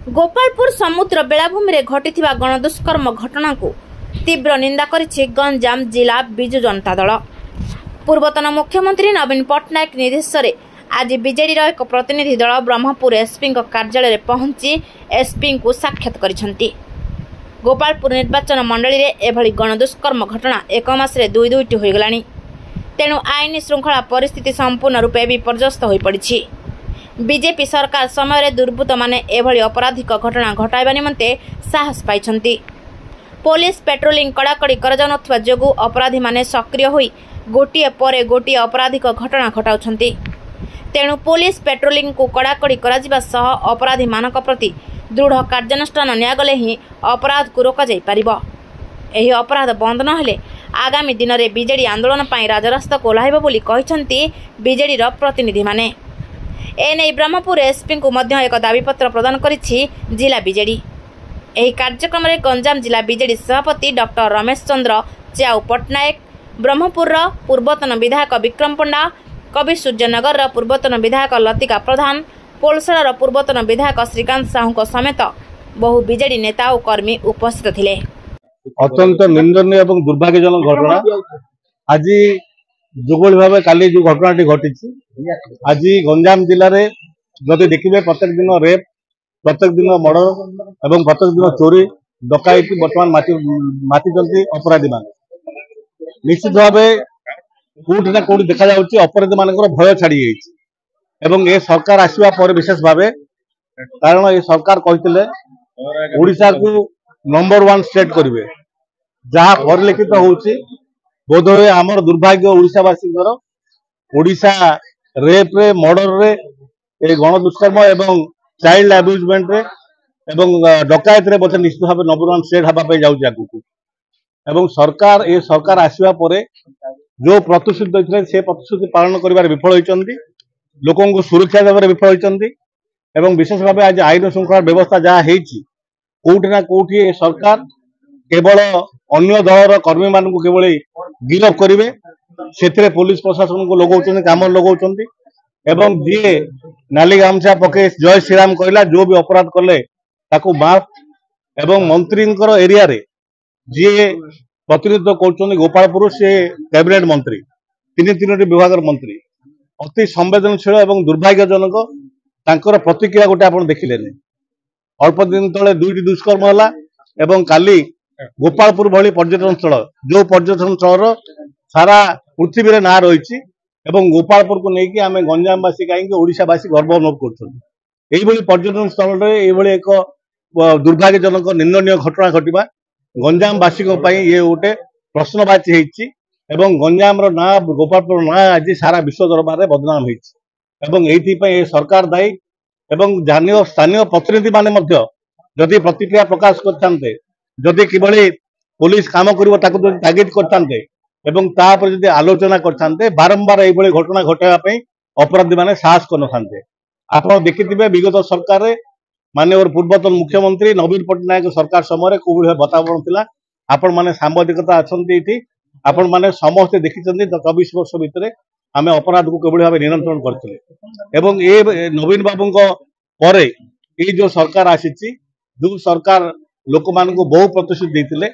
गोपालपुर समुद्र बेलाभूमि रे घटिथिबा गणदुष्कर्म घटना को तीव्र निंदा करिछि गंजाम जिला बिजु जनता दल। पूर्वतन मुख्यमंत्री नवीन पट्टनायक निर्देशन आज बीजेडी एक प्रतिनिधि दल ब्रह्मपुर एसपी कार्यालय में पहुंची एसपी को साक्षात करिसेंति। गोपालपुर निर्वाचन मंडली रे एभली गणदुष्कर्म घटना एक मास रे दुईटी हो गलानी। तेणु आईन श्रृंखला परिस्थिति संपूर्ण रूपे विपर्यस्त हो पड़ी। बीजेपी सरकार समय दुर्बृत्त माने एभली अपराधिक घटना घटाइबा निमंते साहस पाइछंती। पुलिस पेट्रोलिंग कड़ाकड़ी कर जोगु अपराधी माने सक्रिय होई गोटिए परे गोटिए अपराधिक घटना घटाउछंती। तेणु पुलिस पेट्रोलिंग को कड़ाकड़ी कराजिबा सह अपराधी मानक प्रति दृढ़ कार्यानुष्ठान नियागले ही अपराध को रोका जाई परिबो। एही अपराध बंद न हेले आगामी दिन में बीजेडी आंदोलन पर राजरास्ता को ओह्लाइब बोली कहिसंती बीजेडी प्रतिनिधि माने। एने ब्रह्मपुर एसपी को मध्य एक दाबीपत्र प्रदान करिछि जिला बीजेडी। एही कार्यक्रम में गंजाम जिला बीजेडी सभापति डॉक्टर रमेश चंद्र च्याऊ पट्टनायक, ब्रह्मपुर पूर्वतन विधायक विक्रम पंडा, कवि सूर्यनगर पूर्वतन विधायक लतिका प्रधान, पोलसर पूर्वतन विधायक श्रीकांत साहू समेत बहु बीजेडी नेता और कर्मी उपस्थित थिले। अत्यंत निंदनीय और दुर्भाग्यजनक घटना आज जो भाव काली जो घटनाटी घटी आज गंजाम जिले में जदि देखिए प्रत्येक दिन रेप, प्रत्येक दिन मर्डर और प्रत्येक दिन चोरी डकायती बर्तमान माति अपराधी मान निश्चित भाव कौटी ना कौटी देखा अपराधी मान भय छाड़ी ए सरकार आसवा पर विशेष भाव कारण ये सरकार कहते ओडिशा को नंबर 1 स्टेट करेंगे जहाँ परिलक्षित होची बोध हुए आमर दुर्भाग्य ओडिशावासी ओडिशा रेप रे मर्डर रे गण दुष्कर्म एवं चाइल्ड अब्यूजमेंट रे एवं डकायत रे बोधे निश्चित भाव नंबर 1 स्टेट हवाई जाऊँ आगू एवं सरकार ये सरकार आसवा पर जो प्रतिश्रुति देते से प्रतिश्रुति पालन कर विफल होती लोकों को सुरक्षा देवे विफल होती एवं विशेष भाव आज आईन श्रृंखला व्यवस्था जहाँ कौटी ना कौटी सरकार केवल अन्य दलर कर्मी मान केवल गिरफ करेंगे से पुलिस प्रशासन को लगौन काम लगौन एवं जी नाली गामछा पके जय श्रीराम कहला जो भी अपराध कले माफ एवं मंत्री एरिया रे जी प्रतिनिधित्व कर गोपालपुर से कैबिनेट मंत्री तीन विभाग मंत्री अति संवेदनशील एवं दुर्भाग्यजनक तांकर प्रतिक्रिया गोटे आप देखिले अल्प दिन तले दुईटी दुष्कर्म है एवं काली गोपालपुर भली पर्यटन स्थल जो पर्यटन स्थल सारा पृथ्वी रे ना रही गोपालपुर को लेकिन आम गंजामवासी कहीं ओडिशावासी गर्व अनुभव कर पर्यटन स्थल एक दुर्भाग्यजनक निंदनीय घटना घटवा गंजामवासी ये गोटे प्रश्नवाची होती गंजाम ना गोपालपुर ना आज सारा विश्व दरबार में बदनाम होती सरकार दायी एवं स्थानीय प्रतिनिधि माने जदि प्रतिक्रिया प्रकाश करते जदि किभली पुलिस काम कर तागिद करते जदि आलोचना करते बारंबार ये घटना घटाई अपराधी माने साहस कर आप देखिए विगत सरकार माननीय पूर्वतन मुख्यमंत्री नवीन पट्टनायक सरकार समय कौ वातावरण थिला आपण माने सांबादिकता अच्छी आपण माने समस्ते देखी 24 वर्ष भितर आम अपराध को किभली भाव नियंत्रण करते ये नवीन बाबू पर ये जो सरकार आसी जो सरकार लोक मान को बहु प्रतिश्रुति देते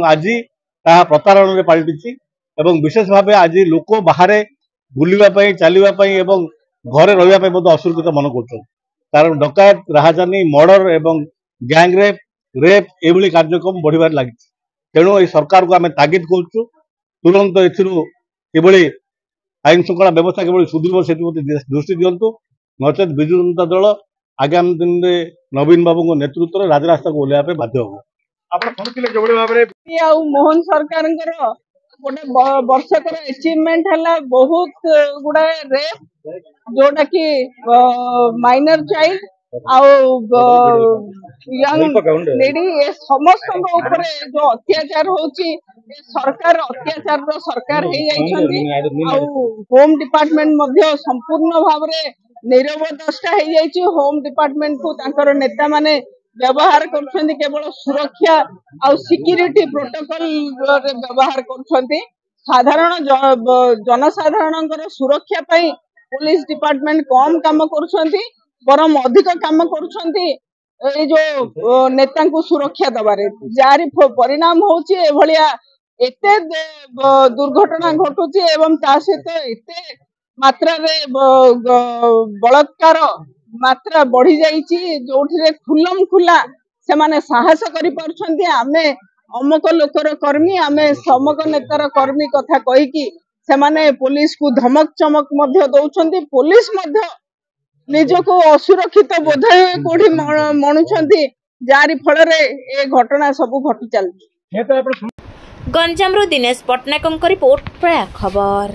आज ता प्रतारण में पलटि विशेष भाव आज लोक बाहर बुलवाई चलवाई घरे रही असुरक्षित मन कर कारण डकायत राहजानी मर्डर एवं गैंग रेप ये कार्यक्रम बढ़िबार लगी तेणु ये सरकार को आम तागिद करूँ तुरंत एभली आईन श्रृंखला व्यवस्था किभली सुदृढ़ से दृष्टि दिंतु नचेत विजु जनता दल आगामी दिन में नवीन बाबू नेतृत्व में राजरास्ता को ओह्लैया बाध्य हो। मोहन सरकार गोटे वर्षकर अचीवमेंट है बहुत गुड़ा रेप जोटा कि माइनर चाइल्ड यंग लेडी ये समस्त जो अत्याचार होची सरकार अत्याचार सरकार होम डिपार्टमेंट संपूर्ण भाव नीरव दृष्टा हो होम डिपार्टमेंट को नेता माने व्यवहार कर केवल सुरक्षा और सिक्योरिटी प्रोटोकॉल व्यवहार कर साधारण जनसाधारण सुरक्षा पुलिस डिपार्टमेंट कम काम कर बरम अधिक काम कर ଏଇ ଯୋଉ ନେତାଙ୍କୁ ସୁରକ୍ଷା ଦବାରେ ଯାରି ପରିଣାମ ହଉଛି ଏଭଳିଆ ଏତେ ଦୁର୍ଘଟଣା ଘଟୁଛି ଏବଂ ତା ସହିତ ଏତେ ମାତ୍ରାରେ ବଳାତ୍କାର ମାତ୍ରା ବଢି ଯାଇଛି ଯୋଉଥିରେ ଖୁଲମ ଖୁଲା ସେମାନେ ସାହସ କରିପାରୁଛନ୍ତି ଆମେ ଅମକ ଲୋକର କର୍ମୀ ଆମେ ସମକ ନେତାର କର୍ମୀ କଥା କହିକି ସେମାନେ ପୁଲିସକୁ ଧମକ ଚମକ ମଧ୍ୟ ଦଉଛନ୍ତି ପୁଲିସ ମଧ୍ୟ ନିଜକୁ ଅସୁରକ୍ଷିତ ବୋଧ କୋଉଠି ମଣୁଛନ୍ତି ଯାରି ଫଳରେ ଏ ଘଟଣା ସବୁ ଘଟି ଚାଲିଛି। ଗଞ୍ଜାମରୁ ଦିନେଶ ପଟ୍ଟନାୟକଙ୍କ ରିପୋର୍ଟ ପ୍ରୟା ଖବର।